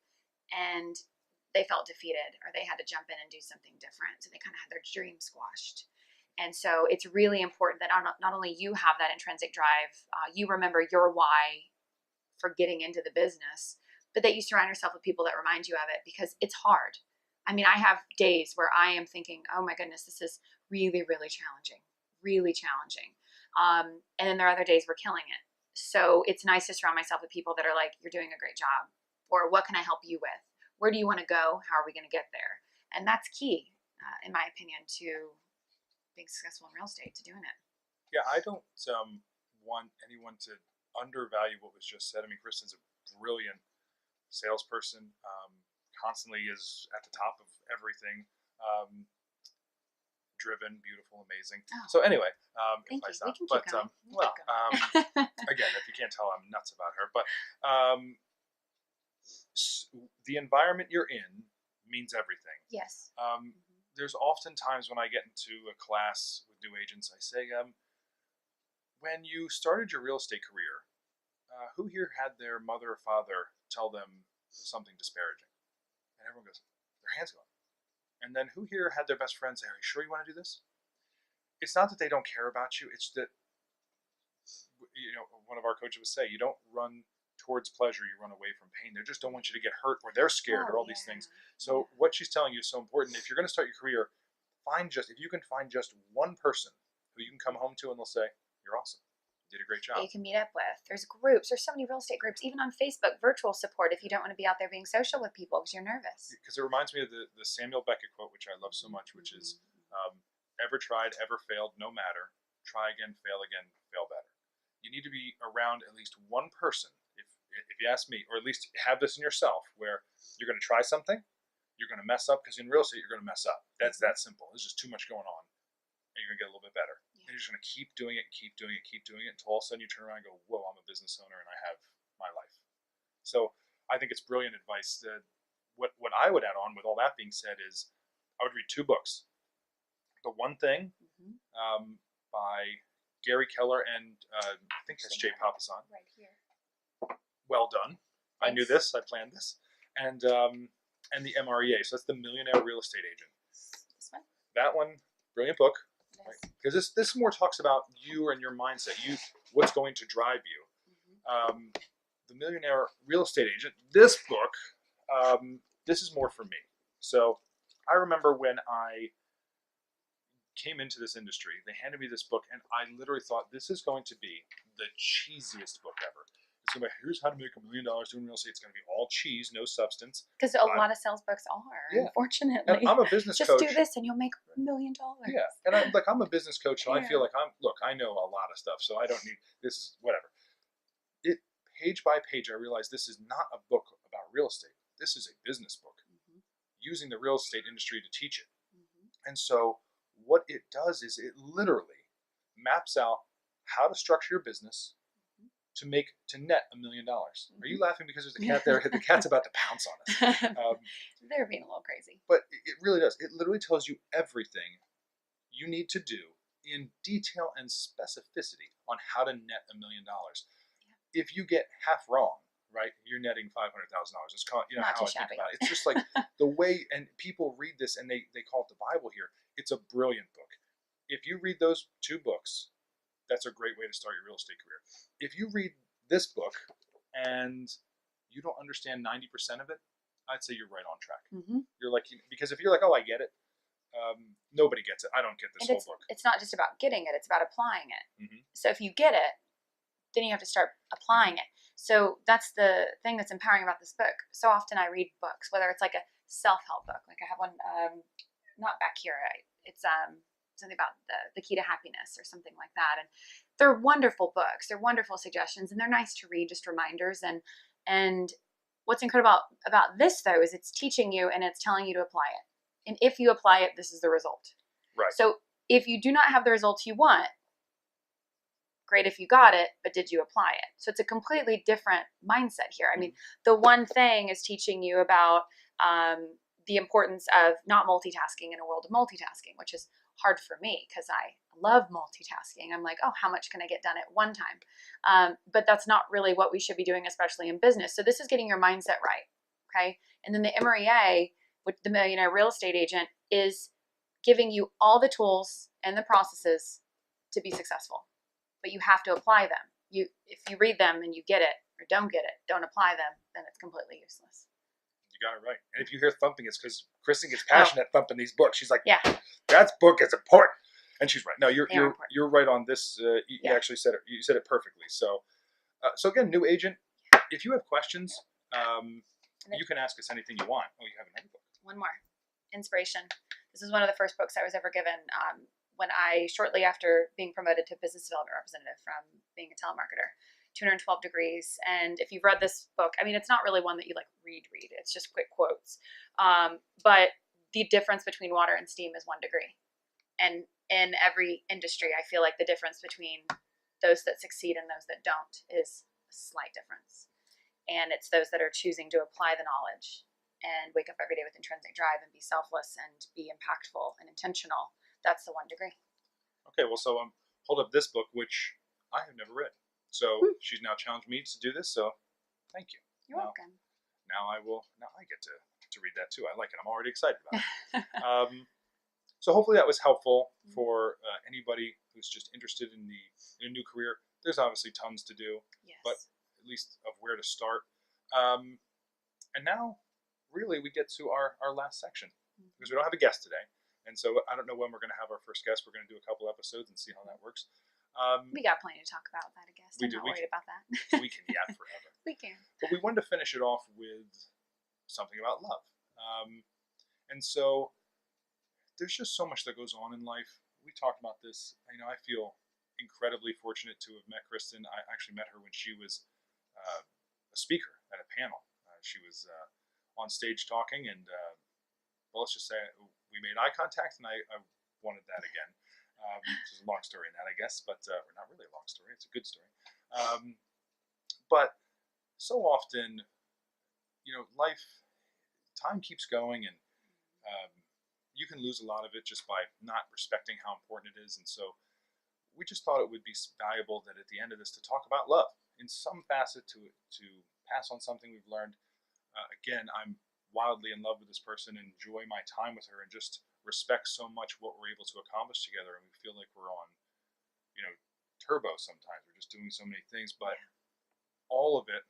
and they felt defeated or they had to jump in and do something different. So they kind of had their dream squashed. And so it's really important that not only you have that intrinsic drive, you remember your why for getting into the business, but that you surround yourself with people that remind you of it, because it's hard. I mean, I have days where I am thinking, oh my goodness, this is really, really challenging, really challenging. And then there are other days we're killing it. So it's nice to surround myself with people that are like, you're doing a great job, or what can I help you with? Where do you want to go? How are we going to get there? And that's key, in my opinion, to being successful in real estate, to doing it. Yeah, I don't want anyone to undervalue what was just said. I mean, Kristen's a brilliant salesperson, constantly is at the top of everything, driven, beautiful, amazing. Oh. So anyway, thank you. We can keep but going. again, if you can't tell, I'm nuts about her. But the environment you're in means everything. Yes. There's often times when I get into a class with new agents, I say, when you started your real estate career, who here had their mother or father tell them something disparaging? And everyone goes, their hands go up. And then who here had their best friend say, are you sure you want to do this? It's not that they don't care about you. It's that, one of our coaches would say, you don't run towards pleasure, you run away from pain. They just don't want you to get hurt, or they're scared, or all these things. So what she's telling you is so important. If you're going to start your career, if you can find just one person who you can come home to and they'll say, you're awesome. You did a great job. That you can meet up with. There's groups. There's so many real estate groups, even on Facebook, virtual support if you don't want to be out there being social with people because you're nervous. Because it reminds me of the Samuel Beckett quote, which I love so much, which is, ever tried, ever failed, no matter. Try again, fail better. You need to be around at least one person, if you ask me, or at least have this in yourself, where you're going to try something, you're going to mess up, because in real estate, you're going to mess up. That's that simple. There's just too much going on, and you're going to get a little bit better. Yeah. And you're just going to keep doing it, until all of a sudden you turn around and go, whoa, I'm a business owner, and I have my life. So I think it's brilliant advice. What I would add on with all that being said is I would read 2 books. The One Thing by Gary Keller and I think that's Jay Papasan. Right here. Well done. Thanks. I knew this. I planned this. And the MREA. So that's the Millionaire Real Estate Agent. This one? That one, brilliant book. Yes. Right? Because this more talks about you and your mindset. What's going to drive you. The Millionaire Real Estate Agent. This book, this is more for me. So I remember when I came into this industry, they handed me this book, and I literally thought, this is going to be the cheesiest book ever. It's going to be, here's how to make $1 million doing real estate. It's going to be all cheese, no substance. Because a lot of sales books are, unfortunately. And I'm a business coach. Just do this and you'll make $1 million. Yeah, and I'm a business coach, so I feel like I know a lot of stuff, so I don't need, this is whatever. Page by page, I realized this is not a book about real estate. This is a business book, using the real estate industry to teach it. And so what it does is it literally maps out how to structure your business to net $1 million. Are you laughing because there's a cat there? The cat's about to pounce on us. They're being a little crazy. But it really does. It literally tells you everything you need to do in detail and specificity on how to net $1 million. If you get half wrong, right? You're netting $500,000. It's called, Not how too I think shabby. about it. It's just like the way, and people read this and they call it the Bible here. It's a brilliant book. If you read those 2 books, that's a great way to start your real estate career. If you read this book and you don't understand 90% of it, I'd say you're right on track. Mm-hmm. You're like, because if you're like, oh, I get it, nobody gets it. I don't get this and whole book. It's not just about getting it; it's about applying it. Mm-hmm. So if you get it, then you have to start applying it. So that's the thing that's empowering about this book. So often I read books, whether it's like a self-help book, like I have one, not back here. It's something about the key to happiness or something like that. And they're wonderful books. They're wonderful suggestions, and they're nice to read, just reminders. And what's incredible about this though is it's teaching you and it's telling you to apply it. And if you apply it, this is the result. Right. So if you do not have the results you want, great if you got it, but did you apply it? So it's a completely different mindset here. I mean, the one thing is teaching you about the importance of not multitasking in a world of multitasking, which is hard for me because I love multitasking. I'm like, oh, how much can I get done at one time? But that's not really what we should be doing, especially in business. So this is getting your mindset right, okay? And then the MREA, with the Millionaire Real Estate Agent, is giving you all the tools and the processes to be successful. But you have to apply them. If you read them and you get it or don't get it, don't apply them, then it's completely useless. You got it right. And if you hear thumping, it's because Cristen gets passionate thumping these books. She's like, yeah, that book is important, and she's right. No, you're important. you're right on this. You actually said it. You said it perfectly. So, so again, new agent. If you have questions, you can ask us anything you want. Oh, you have another book. One more, Inspiration. This is one of the first books I was ever given. When I, shortly after being promoted to business development representative from being a telemarketer, 212 degrees. And if you've read this book, I mean, it's not really one that you like read. It's just quick quotes. But the difference between water and steam is 1 degree. And in every industry, I feel like the difference between those that succeed and those that don't is a slight difference. And it's those that are choosing to apply the knowledge and wake up every day with intrinsic drive and be selfless and be impactful and intentional. That's the 1 degree. Okay, well, so hold up this book, which I have never read. So she's now challenged me to do this. So thank you. You're welcome. Now I get to read that too. I like it. I'm already excited about it. So hopefully that was helpful for anybody who's just interested in a new career. There's obviously tons to do, yes, but at least of where to start. And now, really, we get to our last section because we don't have a guest today. And so I don't know when we're going to have our first guest. We're going to do a couple episodes and see how that works. We got plenty to talk about without a guest. I'm not worried about that. We can yap forever. We can. But we wanted to finish it off with something about love. And so there's just so much that goes on in life. We talked about this. I feel incredibly fortunate to have met Cristen. I actually met her when she was a speaker at a panel. She was on stage talking, and well, let's just say we made eye contact, and I wanted that again. There's a long story in that, I guess, but or not really a long story. It's a good story. But so often, time keeps going, and you can lose a lot of it just by not respecting how important it is. And so we just thought it would be valuable that at the end of this to talk about love in some facet, to pass on something we've learned. Again, I'm wildly in love with this person and enjoy my time with her and just respect so much what we're able to accomplish together. And we feel like we're on, turbo sometimes. We're just doing so many things, but all of it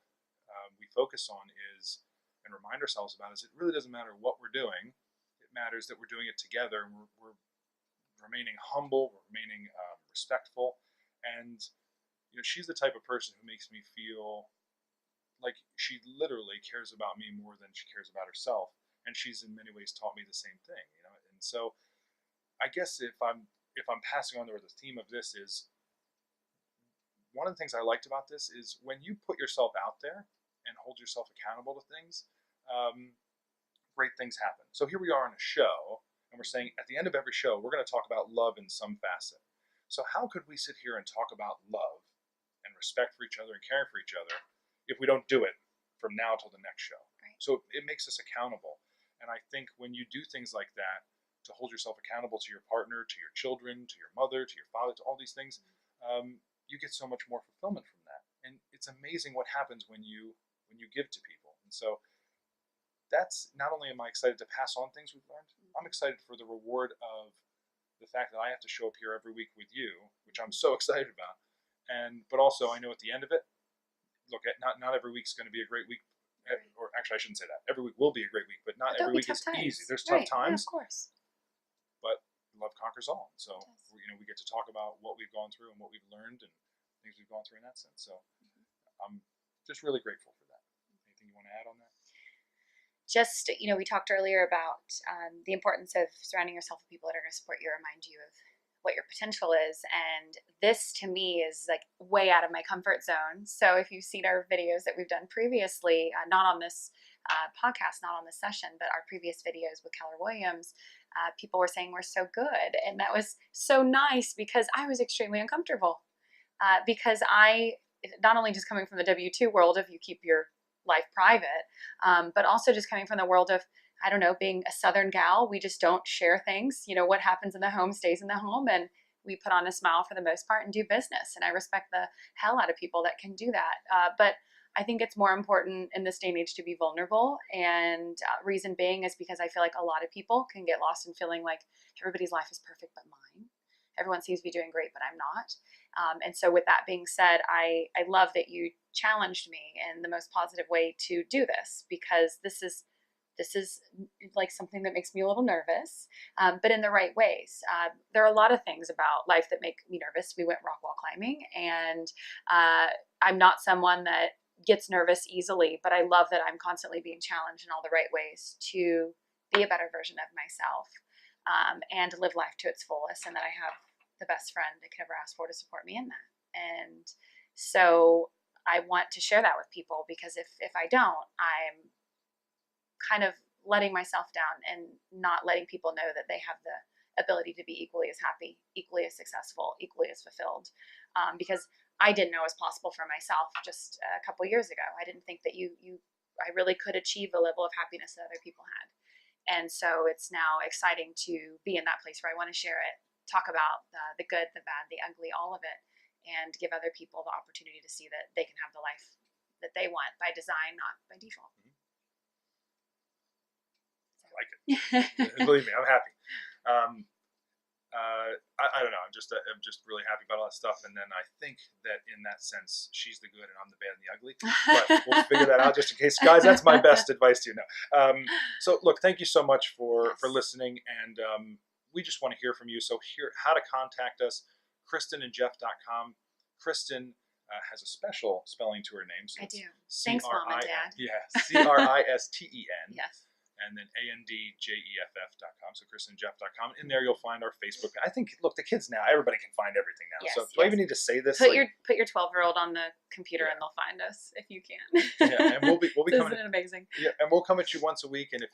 we focus on is, and remind ourselves about, is it really doesn't matter what we're doing. It matters that we're doing it together, and we're remaining humble, we're remaining respectful. And, she's the type of person who makes me feel like she literally cares about me more than she cares about herself, and she's in many ways taught me the same thing. And so I guess if I'm passing on, or the theme of this is, one of the things I liked about this is when you put yourself out there and hold yourself accountable to things, great things happen. So here we are on a show, and we're saying at the end of every show we're going to talk about love in some facet. So how could we sit here and talk about love and respect for each other and caring for each other if we don't do it from now till the next show? Right. So it makes us accountable. And I think when you do things like that, to hold yourself accountable to your partner, to your children, to your mother, to your father, to all these things, you get so much more fulfillment from that. And it's amazing what happens when you and you give to people. And so that's not only am I excited to pass on things we've learned, I'm excited for the reward of the fact that I have to show up here every week with you, which I'm so excited about. But also I know at the end of it, look, not every week's going to be a great week. Or actually, I shouldn't say that. Every week will be a great week, but not every week is easy. There's tough times. Yeah, of course. But love conquers all. So, we get to talk about what we've gone through and what we've learned and things we've gone through in that sense. So I'm just really grateful for that. Anything you want to add on that? Just, we talked earlier about the importance of surrounding yourself with people that are going to support you, remind you of what your potential is. And this to me is like way out of my comfort zone. So if you've seen our videos that we've done previously, not on this podcast, not on this session, but our previous videos with Keller Williams, people were saying we're so good. And that was so nice because I was extremely uncomfortable because I, not only just coming from the W-2 world, if you keep your life private, but also just coming from the world of, I don't know, being a Southern gal, we just don't share things. What happens in the home stays in the home, and we put on a smile for the most part and do business. And I respect the hell out of people that can do that. But I think it's more important in this day and age to be vulnerable. And reason being is because I feel like a lot of people can get lost in feeling like everybody's life is perfect but mine. Everyone seems to be doing great, but I'm not. And so with that being said, I love that you challenged me in the most positive way to do this, because this is like something that makes me a little nervous, but in the right ways. There are a lot of things about life that make me nervous. We went rock wall climbing, and I'm not someone that gets nervous easily, but I love that I'm constantly being challenged in all the right ways to be a better version of myself, and live life to its fullest, and that I have the best friend I could ever ask for to support me in that. And so I want to share that with people, because if I don't, I'm kind of letting myself down and not letting people know that they have the ability to be equally as happy, equally as successful, equally as fulfilled. Because I didn't know it was possible for myself just a couple years ago. I didn't think that I really could achieve the level of happiness that other people had. And so it's now exciting to be in that place where I want to share it, talk about the good, the bad, the ugly, all of it, and give other people the opportunity to see that they can have the life that they want by design, not by default. Like it. Believe me, I'm happy. I don't know. I'm just really happy about all that stuff. And then I think that in that sense, she's the good and I'm the bad and the ugly. But we'll figure that out just in case, guys. That's my best advice to you now. So look, thank you so much for listening, and we just want to hear from you. So here, how to contact us: CristenandJeff.com. Kristen has a special spelling to her name. So I do. Thanks, Mom and Dad. Yeah, Cristen. Yes. And then ANDJEFF.com. So CristenandJeff.com. In there, you'll find our Facebook. I think, look, the kids now, everybody can find everything now. Yes, so do I even need to say this? Put your 12-year-old on the computer, and they'll find us if you can. Yeah, and we'll be coming. Isn't it amazing? Yeah, and we'll come at you once a week. And if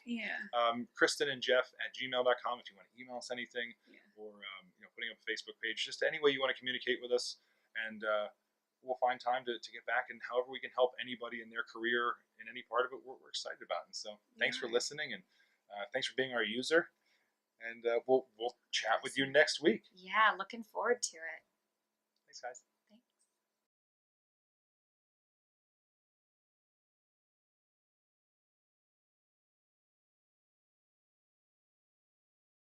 KristenandJeff@gmail.com if you want to email us anything, or putting up a Facebook page, just any way you want to communicate with us, and we'll find time to get back, and however we can help anybody in their career in any part of it, we're excited about. And so thanks for listening, and thanks for being our user, and we'll chat with you next week. Yeah, looking forward to it. Thanks, guys.